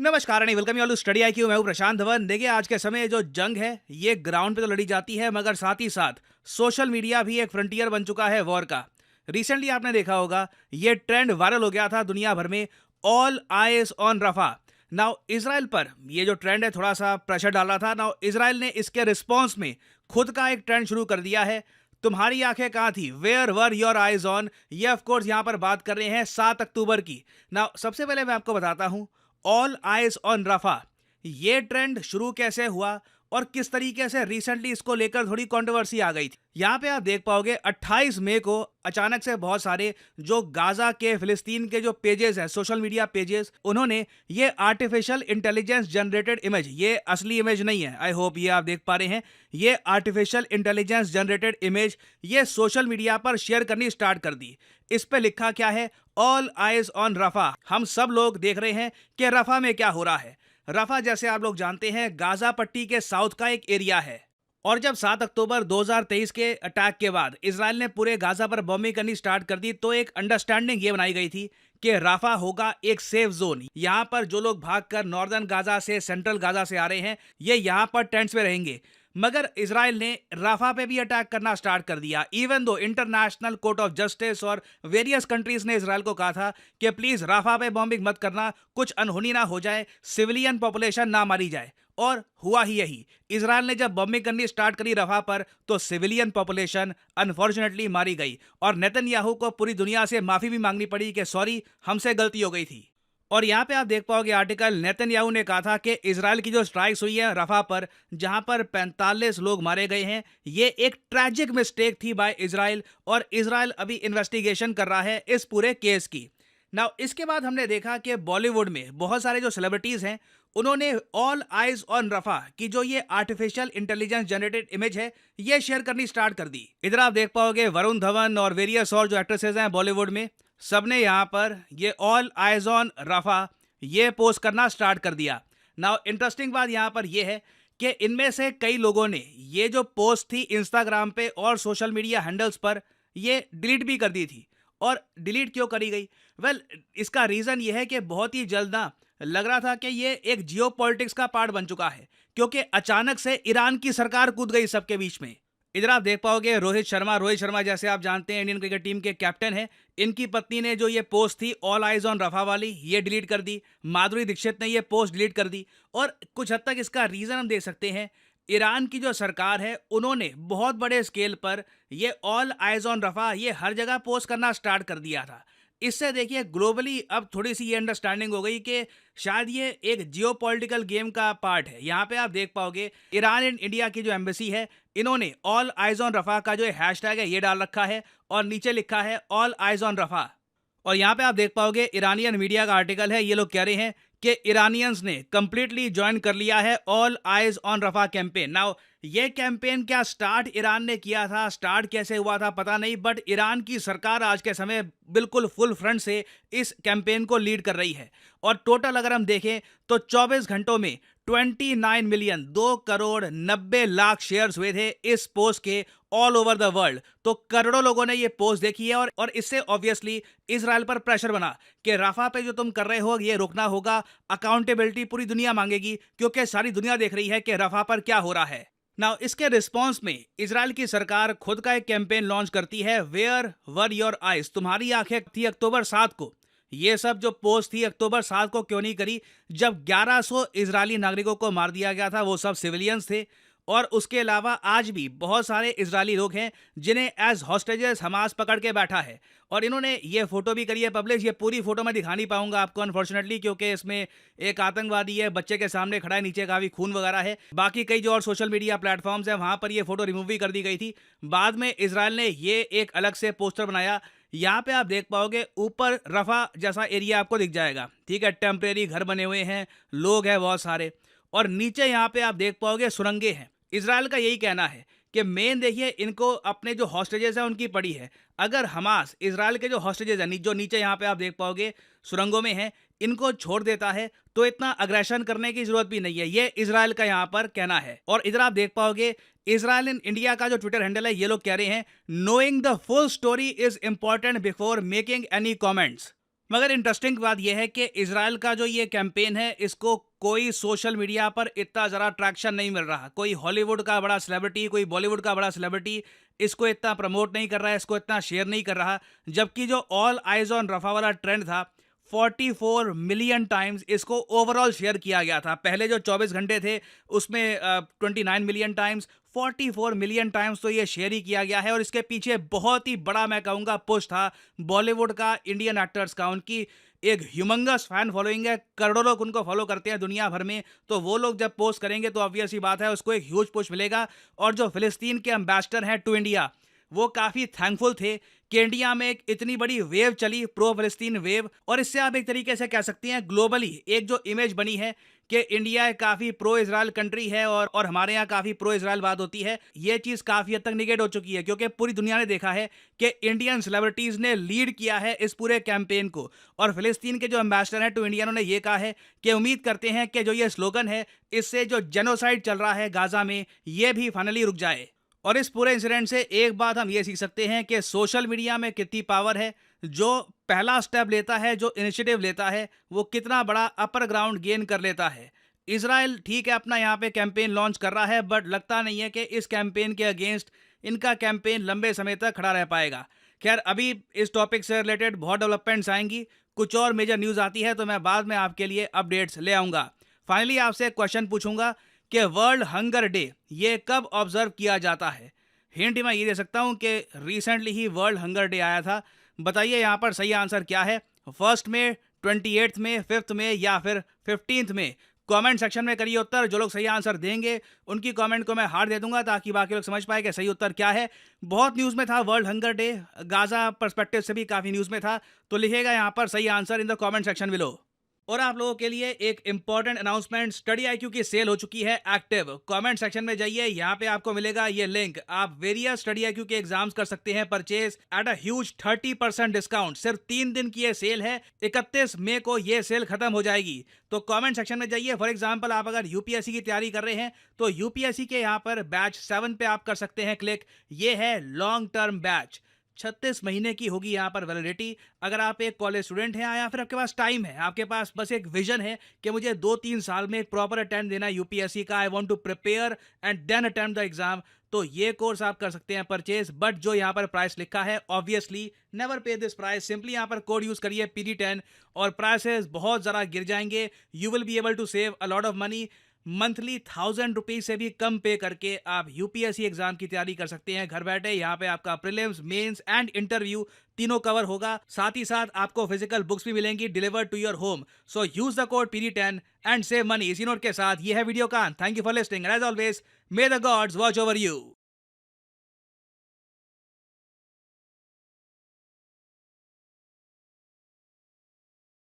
नमस्कार and welcome you all to study IQ. मैं हूं प्रशांत धवन। देखिए, आज के समय जो जंग है ये ग्राउंड पे तो लड़ी जाती है, मगर साथ ही साथ सोशल मीडिया भी एक फ्रंटियर बन चुका है वॉर का। रिसेंटली आपने देखा होगा, ये ट्रेंड वायरल हो गया था दुनिया भर में, all eyes on Rafah. Now Israel पर ये जो ट्रेंड है थोड़ा सा प्रेशर डाल रहा था। नाउ इसराइल ने इसके रिस्पॉन्स में खुद का एक ट्रेंड शुरू कर दिया है। तुम्हारी आंखें कहाँ थी, where were your eyes on. ये ऑफकोर्स यहाँ पर बात कर रहे हैं 7 अक्टूबर की। नाउ सबसे पहले मैं आपको बताता हूँ, ऑल आइज ऑन रफा ये ट्रेंड शुरू कैसे हुआ और किस तरीके से रिसेंटली इसको लेकर थोड़ी कंट्रोवर्सी आ गई थी। यहाँ पे आप देख पाओगे 28 मई को अचानक से बहुत सारे जो गाजा के फिलिस्तीन के जो पेजेस हैं, सोशल मीडिया पेजेस, उन्होंने ये आर्टिफिशियल इंटेलिजेंस जनरेटेड इमेज, ये असली इमेज नहीं है, आई होप ये आप देख पा रहे हैं, ये आर्टिफिशियल इंटेलिजेंस जनरेटेड इमेज ये सोशल मीडिया पर शेयर करनी स्टार्ट कर दी। इस पे लिखा क्या है, ऑल आइज ऑन रफा। हम सब लोग देख रहे हैं कि रफा में क्या हो रहा है। रफा, जैसे आप लोग जानते हैं, गाजा पट्टी के साउथ का एक एरिया है। और जब 7 अक्टूबर 2023 के अटैक के बाद इजराइल ने पूरे गाजा पर बॉम्बिंग करनी स्टार्ट कर दी, तो एक अंडरस्टैंडिंग ये बनाई गई थी कि राफा होगा एक सेफ जोन। यहाँ पर जो लोग भागकर नॉर्दर्न गाजा से, सेंट्रल गाजा से आ रहे हैं, ये यहाँ पर टेंट्स में रहेंगे। मगर इजराइल ने राफा पे भी अटैक करना स्टार्ट कर दिया, even though international court of justice और वेरियस कंट्रीज ने इजराइल को कहा था कि प्लीज राफा पे बॉम्बिंग मत करना, कुछ अनहोनी ना हो जाए, सिविलियन पॉपुलेशन ना मारी जाए। और हुआ ही यही। इजराइल ने जब बॉम्बिंग करनी स्टार्ट करी रफा पर, तो सिविलियन पॉपुलेशन अनफॉर्चुनेटली मारी गई और नेतन्याहू को पूरी दुनिया से माफी भी मांगनी पड़ी कि सॉरी, हमसे गलती हो गई थी। और यहाँ पे आप देख पाओगे आर्टिकल, नेतन्याहू ने कहा था कि इजराइल की जो स्ट्राइक्स हुई है रफा पर, जहां पर 45 लोग मारे गए हैं, ये एक ट्रैजिक मिस्टेक थी बाय इजराइल, और इजराइल अभी इन्वेस्टिगेशन कर रहा है इस पूरे केस की। नाउ इसके बाद हमने देखा कि बॉलीवुड में बहुत सारे जो सेलिब्रिटीज हैं, उन्होंने ऑल आइज ऑन रफा की जो ये आर्टिफिशियल इंटेलिजेंस जनरेटेड इमेज है, ये शेयर करनी स्टार्ट कर दी। इधर आप देख पाओगे वरुण धवन और वेरियस और जो एक्ट्रेसेस हैं बॉलीवुड में, सबने यहाँ पर ये ऑल आइज ऑन रफा ये पोस्ट करना स्टार्ट कर दिया। नाउ इंटरेस्टिंग बात यहाँ पर यह है कि इनमें से कई लोगों ने ये जो पोस्ट थी इंस्टाग्राम पे और सोशल मीडिया हैंडल्स पर, ये डिलीट भी कर दी थी। और डिलीट क्यों करी गई? वेल, इसका रीजन ये है कि बहुत ही जल्द ना लग रहा था कि ये एक जियो पॉलिटिक्स का पार्ट बन चुका है, क्योंकि अचानक से ईरान की सरकार कूद गई सबके बीच में। इधर आप देख पाओगे रोहित शर्मा जैसे आप जानते हैं इंडियन क्रिकेट टीम के कैप्टन हैं, इनकी पत्नी ने जो ये पोस्ट थी ऑल आइज ऑन रफा वाली, ये डिलीट कर दी। माधुरी दीक्षित ने ये पोस्ट डिलीट कर दी। और कुछ हद तक इसका रीजन हम देख सकते हैं, ईरान की जो सरकार है उन्होंने बहुत बड़े स्केल पर ये ऑल आइज ऑन रफा ये हर जगह पोस्ट करना स्टार्ट कर दिया था। इससे देखिए ग्लोबली अब थोड़ी सी ये अंडरस्टैंडिंग हो गई कि शायद ये एक जियोपॉलिटिकल गेम का पार्ट है। यहाँ पे आप देख पाओगे ईरान एंड इंडिया की जो एम्बेसी है, इन्होंने ऑल आइज ऑन रफा का जो हैशटैग है ये डाल रखा है और नीचे लिखा है ऑल आइज ऑन रफा। और यहाँ पे आप देख पाओगे ईरानियन मीडिया का आर्टिकल है, ये लोग कह रहे हैं कि ईरानियंस ने कंप्लीटली ज्वाइन कर लिया है all eyes on Rafah campaign. Now ये कैंपेन क्या स्टार्ट ईरान ने किया था, स्टार्ट कैसे हुआ था पता नहीं, बट ईरान की सरकार आज के समय बिल्कुल फुल फ्रंट से इस कैंपेन को लीड कर रही है। और टोटल अगर हम देखें तो 24 घंटों में 29 मिलियन 2,90,00,000 शेयर्स हुए थे इस पोस्ट के ऑल ओवर द वर्ल्ड। तो करोड़ों लोगों ने ये पोस्ट देखी है और इससे ऑब्वियसली इजराइल पर प्रेशर बना कि राफा पे जो तुम कर रहे हो ये रोकना होगा, अकाउंटेबिलिटी पूरी दुनिया मांगेगी, क्योंकि सारी दुनिया देख रही है कि राफा पर क्या हो रहा है। नाउ इसके रिस्पॉन्स में इजराइल की सरकार खुद का एक कैंपेन लॉन्च करती है, वेयर वर योर आइज, तुम्हारी आंखें थी अक्टूबर 7 को। ये सब जो पोस्ट थी अक्टूबर 7 को क्यों नहीं करी, जब 1100 इजरायली नागरिकों को मार दिया गया था, वो सब सिविलियंस थे। और उसके अलावा आज भी बहुत सारे इजरायली लोग हैं जिन्हें एज हॉस्टेजेस हमास पकड़ के बैठा है। और इन्होंने ये फोटो भी करी है पब्लिश। ये पूरी फोटो मैं दिखा नहीं पाऊंगा आपको अनफॉर्चुनेटली, क्योंकि इसमें एक आतंकवादी है, बच्चे के सामने खड़ा है, नीचे काफी खून वगैरह है। बाकी कई जो और सोशल मीडिया प्लेटफॉर्म्स हैं वहां पर ये फोटो रिमूव भी कर दी गई थी। बाद में इजराइल ने ये एक अलग से पोस्टर बनाया। यहाँ पे आप देख पाओगे ऊपर रफा जैसा एरिया आपको दिख जाएगा, ठीक है, टेम्परेरी घर बने हुए हैं, लोग हैं बहुत सारे। और नीचे यहाँ पे आप देख पाओगे सुरंगें हैं। इजराइल का यही कहना है कि मेन देखिए इनको अपने जो हॉस्टेजेस हैं उनकी पड़ी है। अगर हमास इजराइल के जो हॉस्टेजेस हैं जो नीचे यहाँ पे आप देख पाओगे सुरंगों में हैं, इनको छोड़ देता है तो इतना अग्रेशन करने की जरूरत भी नहीं है, ये इजराइल का यहाँ पर कहना है। और इधर आप देख पाओगे इजराइल इन इंडिया का जो ट्विटर हैंडल है, ये लोग कह रहे हैं knowing the full story is important before making any comments. मगर इंटरेस्टिंग बात यह है कि इजराइल का जो ये कैंपेन है, इसको कोई सोशल मीडिया पर इतना ज़रा ट्रैक्शन नहीं मिल रहा। कोई हॉलीवुड का बड़ा सेलिब्रिटी, कोई बॉलीवुड का बड़ा सेलिब्रिटी इसको इतना प्रमोट नहीं कर रहा है, इसको इतना शेयर नहीं कर रहा। जबकि जो ऑल आइज ऑन रफा वाला ट्रेंड था, 44 मिलियन टाइम्स इसको ओवरऑल शेयर किया गया था। पहले जो 24 घंटे थे उसमें 29 मिलियन टाइम्स, 44 मिलियन टाइम्स तो ये शेयर ही किया गया है। और इसके पीछे बहुत ही बड़ा, मैं कहूँगा, पुश था बॉलीवुड का, इंडियन एक्टर्स का। उनकी एक ह्यूमंगस फैन फॉलोइंग है, करोड़ों लोग उनको फॉलो करते हैं दुनिया भर में। तो वो लोग जब पोस्ट करेंगे तो ऑब्वियस ही बात है उसको एक ह्यूज पुश मिलेगा। और जो फिलिस्तीन के एम्बेसडर हैं टू इंडिया, वो काफ़ी थैंकफुल थे कि इंडिया में एक इतनी बड़ी वेव चली, प्रो फिलिस्तीन वेव। और इससे आप एक तरीके से कह सकते हैं ग्लोबली एक जो इमेज बनी है कि इंडिया काफ़ी प्रो इजराइल कंट्री है और हमारे यहाँ काफ़ी प्रो इजराइल बात होती है, ये चीज़ काफ़ी हद तक निगेट हो चुकी है। क्योंकि पूरी दुनिया ने देखा है कि इंडियन सेलिब्रिटीज़ ने लीड किया है इस पूरे कैंपेन को। और फिलिस्तीन के जो एम्बेसडर हैं टू इंडिया, उन्होंने ये कहा है कि उम्मीद करते हैं कि जो ये स्लोगन है, इससे जो जेनोसाइड चल रहा है गाजा में, ये भी फाइनली रुक जाए। और इस पूरे इंसिडेंट से एक बात हम ये सीख सकते हैं कि सोशल मीडिया में कितनी पावर है। जो पहला स्टेप लेता है, जो इनिशिएटिव लेता है, वो कितना बड़ा अपर ग्राउंड गेन कर लेता है। इजराइल ठीक है अपना यहाँ पे कैंपेन लॉन्च कर रहा है, बट लगता नहीं है कि इस कैंपेन के अगेंस्ट इनका कैंपेन लंबे समय तक खड़ा रह पाएगा। खैर, अभी इस टॉपिक से रिलेटेड बहुत डेवलपमेंट्स आएंगी, कुछ और मेजर न्यूज़ आती है तो मैं बाद में आपके लिए अपडेट्स ले आऊँगा। फाइनली आपसे एक क्वेश्चन पूछूंगा कि वर्ल्ड हंगर डे ये कब ऑब्जर्व किया जाता है। हिंट मैं ये दे सकता हूँ कि रिसेंटली ही वर्ल्ड हंगर डे आया था। बताइए यहाँ पर सही आंसर क्या है। 1 में, 28 में, 5 में या फिर 15 में? कमेंट सेक्शन में करिए उत्तर। जो लोग सही आंसर देंगे उनकी कमेंट को मैं हार्ट दे दूंगा ताकि बाकी लोग समझ पाए कि सही उत्तर क्या है। बहुत न्यूज़ में था world hunger day, Gaza perspective से भी काफ़ी न्यूज़ में था। तो लिखिएगा यहाँ पर सही answer in the comment section below. और आप लोगों के लिए एक इंपॉर्टेंट अनाउंसमेंट, स्टडी आईक्यू की सेल हो चुकी है एक्टिव। कमेंट सेक्शन में जाइए, यहाँ पे आपको मिलेगा ये लिंक। आप वेरियस स्टडी आईक्यू के एग्जाम्स कर सकते हैं purchase at a huge 30% discount. सिर्फ 3 दिन की ये सेल है, 31 मई को ये सेल खत्म हो जाएगी। तो कमेंट सेक्शन में जाइए। फॉर एग्जाम्पल, आप अगर यूपीएससी की तैयारी कर रहे हैं तो यूपीएससी के यहाँ पर बैच 7 पे आप कर सकते हैं क्लिक। ये है लॉन्ग टर्म बैच, 36 महीने की होगी यहाँ पर वैलिडिटी। अगर आप एक कॉलेज स्टूडेंट हैं या फिर आपके पास टाइम है, आपके पास बस एक विजन है कि मुझे 2-3 साल में एक प्रॉपर अटेम्प्ट देना है यूपीएससी का, I want to prepare and then attempt the exam, तो ये कोर्स आप कर सकते हैं परचेज। बट जो यहाँ पर प्राइस लिखा है, ऑब्वियसली नेवर पे दिस प्राइस। सिंपली यहाँ पर कोड यूज करिए PD10 और प्राइसेस बहुत ज़रा गिर जाएंगे। You will be able to save a lot of money. Monthly 1000 rupees से भी कम पे करके आप यूपीएससी एग्जाम की तैयारी कर सकते हैं घर बैठे। यहाँ पे आपका प्रीलिम्स, मेंस एंड इंटरव्यू तीनों कवर होगा। साथ ही साथ आपको फिजिकल बुक्स भी मिलेंगी delivered to your home. So use the code PD10 and save money. इसी नोट के साथ ये है वीडियो का। Thank you for listening and as always, may the gods watch over you.